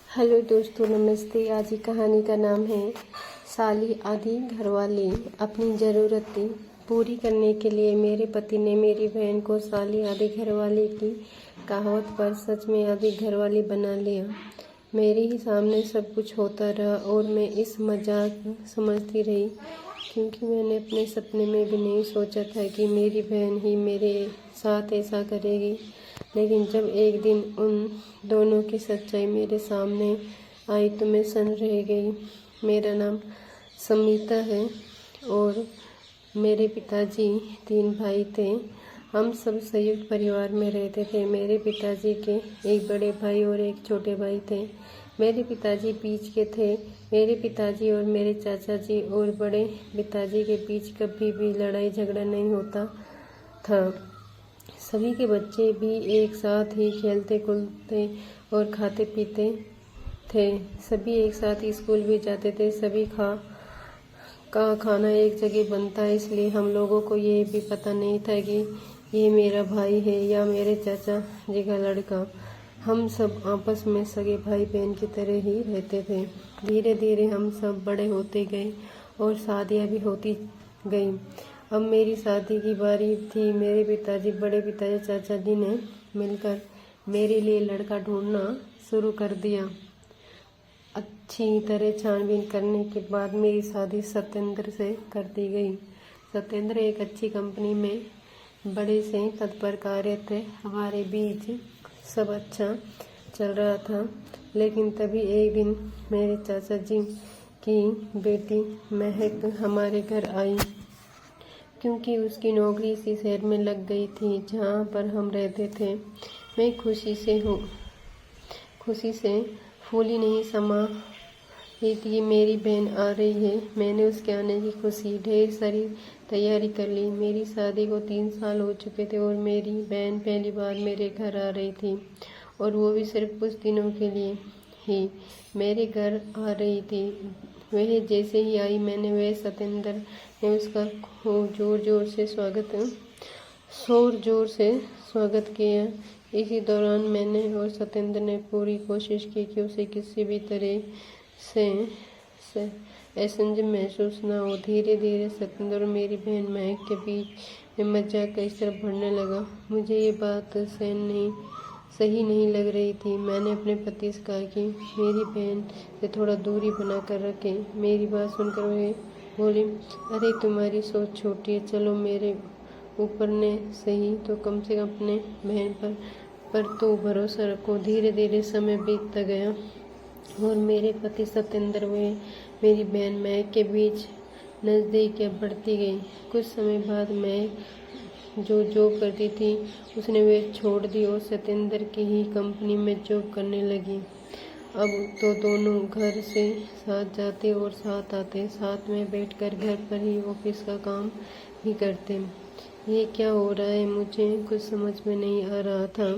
Hello दोस्तों, नमस्ते। आज की कहानी का नाम है साली आधी घरवाली। अपनी ज़रूरतें पूरी करने के लिए मेरे पति ने मेरी बहन को साली आधी घरवाली की कहावत पर सच में आधी घरवाली बना लिया। मेरे ही सामने सब कुछ होता रहा और मैं इस मजाक समझती रही, क्योंकि मैंने अपने सपने में भी नहीं सोचा था कि मेरी बहन ही मेरे साथ ऐसा करेगी। लेकिन जब एक दिन उन दोनों की सच्चाई मेरे सामने आई तो मैं सन रह गई। मेरा नाम समीता है और मेरे पिताजी 3 भाई थे। हम सब संयुक्त परिवार में रहते थे। मेरे पिताजी के एक बड़े भाई और एक छोटे भाई थे। मेरे पिताजी बीच के थे। मेरे पिताजी और मेरे चाचा जी और बड़े पिताजी के बीच कभी भी लड़ाई झगड़ा नहीं होता था। सभी के बच्चे भी एक साथ ही खेलते कूदते और खाते पीते थे। सभी एक साथ स्कूल भी जाते थे। सभी का खाना एक जगह बनता है, इसलिए हम लोगों को ये भी पता नहीं था कि ये मेरा भाई है या मेरे चाचा जी का लड़का। हम सब आपस में सगे भाई बहन की तरह ही रहते थे। धीरे धीरे हम सब बड़े होते गए और शादियाँ भी होती गई। अब मेरी शादी की बारी थी। मेरे पिताजी, बड़े पिताजी, चाचा जी ने मिलकर मेरे लिए लड़का ढूंढना शुरू कर दिया। अच्छी तरह छानबीन करने के बाद मेरी शादी सत्येंद्र से कर दी गई। सत्येंद्र एक अच्छी कंपनी में बड़े से पद पर कार्यरत थे। हमारे बीच सब अच्छा चल रहा था, लेकिन तभी एक दिन मेरे चाचा जी की बेटी महक हमारे घर आई, क्योंकि उसकी नौकरी इसी शहर में लग गई थी जहाँ पर हम रहते थे। मैं खुशी से फूली नहीं समा रही थी। मेरी बहन आ रही है। मैंने उसके आने की खुशी ढेर सारी तैयारी कर ली। मेरी शादी को 3 साल हो चुके थे और मेरी बहन पहली बार मेरे घर आ रही थी, और वो भी सिर्फ कुछ दिनों के लिए ही मेरे घर आ रही थी। वह जैसे ही आई, मैंने वह सत्येंद्र ने उसका जोर जोर से स्वागत किया। इसी दौरान मैंने और सत्येंद्र ने पूरी कोशिश की कि उसे किसी भी तरह से असहज महसूस न हो। धीरे धीरे सत्येंद्र और मेरी बहन महक के बीच में मजाक का स्तर बढ़ने लगा। मुझे ये बात सही नहीं लग रही थी। मैंने अपने पति से कहा कि मेरी बहन से थोड़ा दूरी बना कर रखें। मेरी बात सुनकर वे बोले, अरे तुम्हारी सोच छोटी है, चलो मेरे ऊपर ने सही तो कम से कम अपने बहन पर तो भरोसा रखो। धीरे धीरे समय बीतता गया और मेरे पति सत्येंद्र व मेरी बहन महक के बीच नज़दीकियाँ बढ़ती गई। कुछ समय बाद महक जो जॉब करती थी उसने वे छोड़ दी और सत्येंद्र की ही कंपनी में जॉब करने लगी। अब तो दोनों घर से साथ जाते और साथ आते, साथ में बैठकर घर पर ही ऑफिस का काम भी करते। ये क्या हो रहा है? मुझे कुछ समझ में नहीं आ रहा था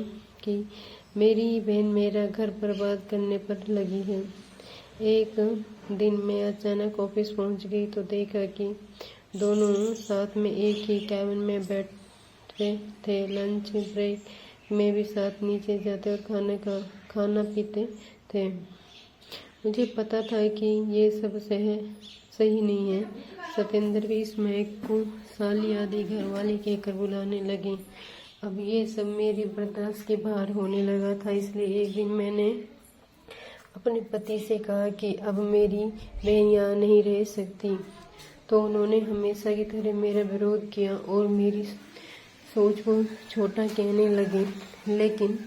कि मेरी बहन मेरा घर बर्बाद करने पर लगी है। एक दिन मैं अचानक ऑफिस पहुंच गई तो देखा कि दोनों साथ में एक ही कैबिन में बैठे थे। लंच ब्रेक में भी साथ नीचे जाते और खाना पीते थे। मुझे पता था कि ये सब सही नहीं है। सत्येंद्र भी इस महक को साली आधी घरवाली कहकर बुलाने लगे। अब ये सब मेरी बर्दाश्त के बाहर होने लगा था। इसलिए एक दिन मैंने अपने पति से कहा कि अब मेरी बहन यहाँ नहीं रह सकती। तो उन्होंने हमेशा की तरह मेरा विरोध किया और मेरी सोच को छोटा कहने लगे। लेकिन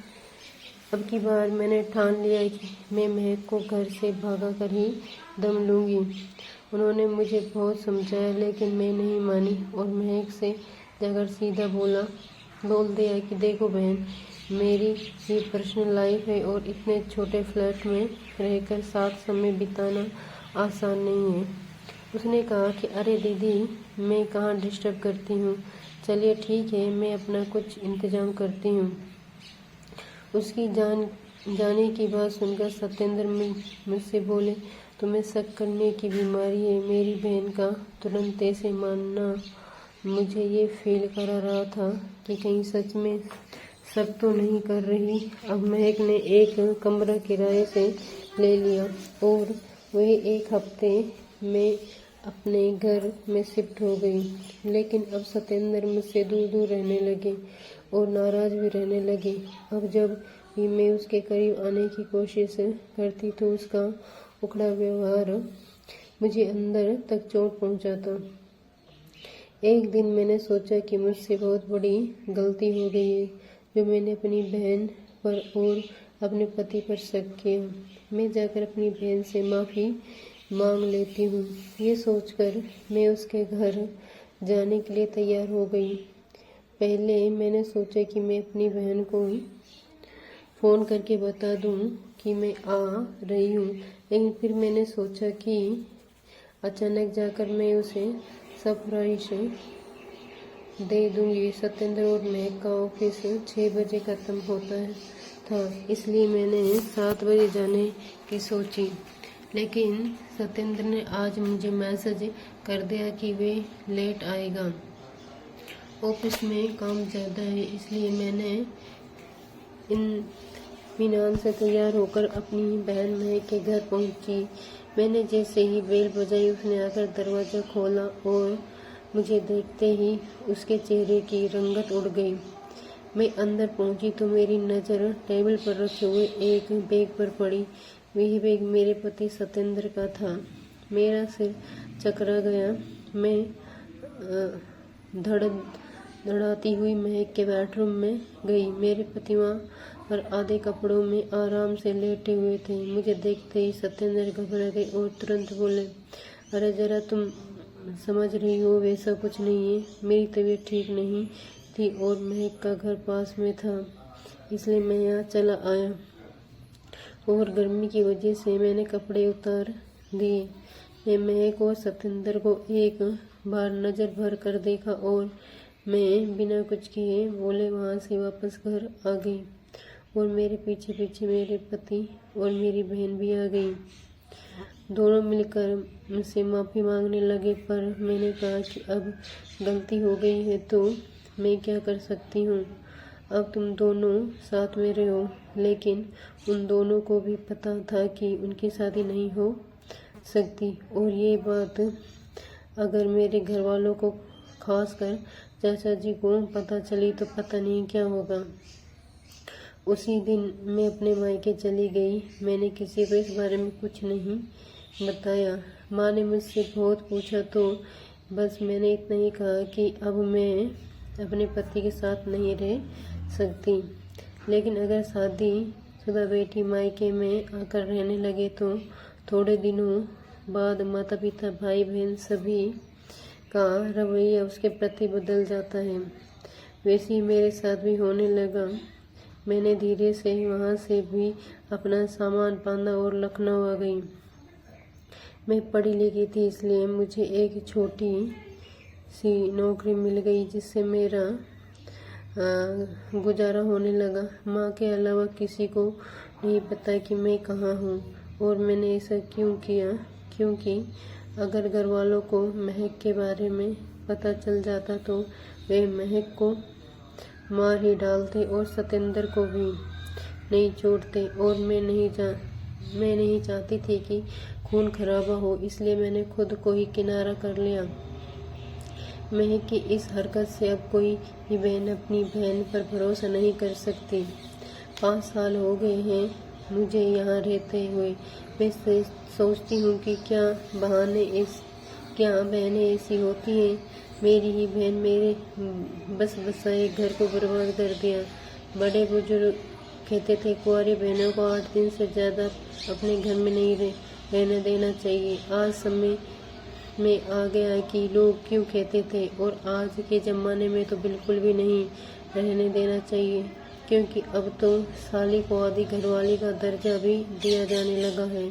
अब की बार मैंने ठान लिया कि मैं महक को घर से भागा कर ही दम लूँगी। उन्होंने मुझे बहुत समझाया, लेकिन मैं नहीं मानी और महक से जाकर सीधा बोल दिया कि देखो बहन, मेरी ये पर्सनल लाइफ है और इतने छोटे फ्लैट में रहकर साथ समय बिताना आसान नहीं है। उसने कहा कि अरे दीदी, मैं कहाँ डिस्टर्ब करती हूँ, चलिए ठीक है, मैं अपना कुछ इंतजाम करती हूँ। उसकी जाने की बात सुनकर सत्येंद्र मुझसे बोले, तुम्हें शक करने की बीमारी है। मेरी बहन का तुरंत ऐसे मानना मुझे ये फील करा रहा था कि कहीं सच में शक तो नहीं कर रही। अब महक ने एक कमरा किराए से ले लिया और वह एक हफ्ते में अपने घर में शिफ्ट हो गई। लेकिन अब सत्येंद्र मुझसे दूर दूर रहने लगे और नाराज भी रहने लगे। अब जब भी मैं उसके करीब आने की कोशिश करती तो उसका उखड़ा व्यवहार मुझे अंदर तक चोट पहुंचाता। एक दिन मैंने सोचा कि मुझसे बहुत बड़ी गलती हो गई है जो मैंने अपनी बहन पर और अपने पति पर शक किया। मैं जाकर अपनी बहन से माफ़ी मांग लेती हूँ। ये सोचकर मैं उसके घर जाने के लिए तैयार हो गई। पहले मैंने सोचा कि मैं अपनी बहन को फ़ोन करके बता दूँ कि मैं आ रही हूँ, लेकिन फिर मैंने सोचा कि अचानक जाकर मैं उसे सरप्राइज दे दूँगी। सत्येंद्र और महक का ऑफिस 6 बजे ख़त्म होता था, इसलिए मैंने 7 बजे जाने की सोची। लेकिन सत्येंद्र ने आज मुझे मैसेज कर दिया कि वे लेट आएगा। ऑफिस में काम ज़्यादा है, इसलिए मैंने इत्मीनान से तैयार होकर अपनी बहन महक के घर पहुंची। मैंने जैसे ही बेल बजाई उसने आकर दरवाज़ा खोला और मुझे देखते ही उसके चेहरे की रंगत उड़ गई। मैं अंदर पहुंची तो मेरी नज़र टेबल पर रखे हुए एक बैग पर पड़ी। वही बैग मेरे पति सत्येंद्र का था। मेरा सिर चकरा गया। मैं धड़ाती हुई महक के बेडरूम में गई। मेरे पति वहाँ पर आधे कपड़ों में आराम से लेटे हुए थे। मुझे देखते ही सत्येंद्र घबरा गए और तुरंत बोले, अरे जरा तुम समझ रही हो, वैसा कुछ नहीं है। मेरी तबीयत ठीक नहीं थी और महक का घर पास में था, इसलिए मैं यहाँ चला आया और गर्मी की वजह से मैंने कपड़े उतार दिए। मैं महक और सत्येंद्र को एक बार नज़र भर कर देखा और मैं बिना कुछ किए बोले वहाँ से वापस घर आ गई और मेरे पीछे पीछे मेरे पति और मेरी बहन भी आ गई। दोनों मिलकर मुझसे माफ़ी मांगने लगे, पर मैंने कहा कि अब गलती हो गई है तो मैं क्या कर सकती हूँ। अब तुम दोनों साथ में रहो। लेकिन उन दोनों को भी पता था कि उनकी शादी नहीं हो सकती और ये बात अगर मेरे घर वालों को, खासकर चाचा जी को पता चली तो पता नहीं क्या होगा। उसी दिन मैं अपने मायके चली गई। मैंने किसी को इस बारे में कुछ नहीं बताया। माँ ने मुझसे बहुत पूछा तो बस मैंने इतना ही कहा कि अब मैं अपने पति के साथ नहीं रह सकती, लेकिन अगर शादीशुदा बेटी मायके में आकर रहने लगे तो थोड़े दिनों बाद माता पिता भाई बहन सभी का रवैया उसके प्रति बदल जाता है। वैसे ही मेरे साथ भी होने लगा। मैंने धीरे से वहाँ से भी अपना सामान बांधा और लखनऊ आ गई। मैं पढ़ी लिखी थी, इसलिए मुझे एक छोटी सी नौकरी मिल गई जिससे मेरा गुजारा होने लगा। माँ के अलावा किसी को नहीं पता कि मैं कहाँ हूँ और मैंने ऐसा क्यों किया, क्योंकि अगर घर वालों को महक के बारे में पता चल जाता तो वे महक को मार ही डालते और सत्येंद्र को भी नहीं छोड़ते। और मैं नहीं चाहती थी कि खून खराबा हो, इसलिए मैंने खुद को ही किनारा कर लिया। महक की इस हरकत से अब कोई भी बहन अपनी बहन पर भरोसा नहीं कर सकती। 5 साल हो गए हैं मुझे यहाँ रहते हुए। मैं सोचती हूँ कि क्या बहनें ऐसी होती हैं। मेरी ही बहन मेरे बस बसाए घर को बर्बाद कर दिया। बड़े बुजुर्ग कहते थे कुंवारी बहनों को 8 दिन से ज़्यादा अपने घर में नहीं रहने देना चाहिए। आज समय में आ गया कि लोग क्यों कहते थे, और आज के ज़माने में तो बिल्कुल भी नहीं रहने देना चाहिए, क्योंकि अब तो साली को आधी घरवाली का दर्जा भी दिया जाने लगा है।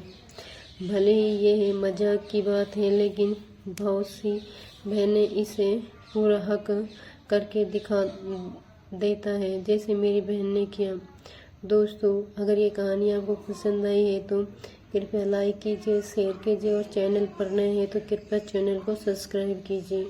भले ही यह मजाक की बात है, लेकिन बहुत सी बहनें इसे पूरा हक करके दिखा देता है, जैसे मेरी बहन ने किया। दोस्तों, अगर ये कहानी आपको पसंद आई है तो कृपया लाइक कीजिए, शेयर कीजिए और चैनल पर नए हैं तो कृपया चैनल को सब्सक्राइब कीजिए।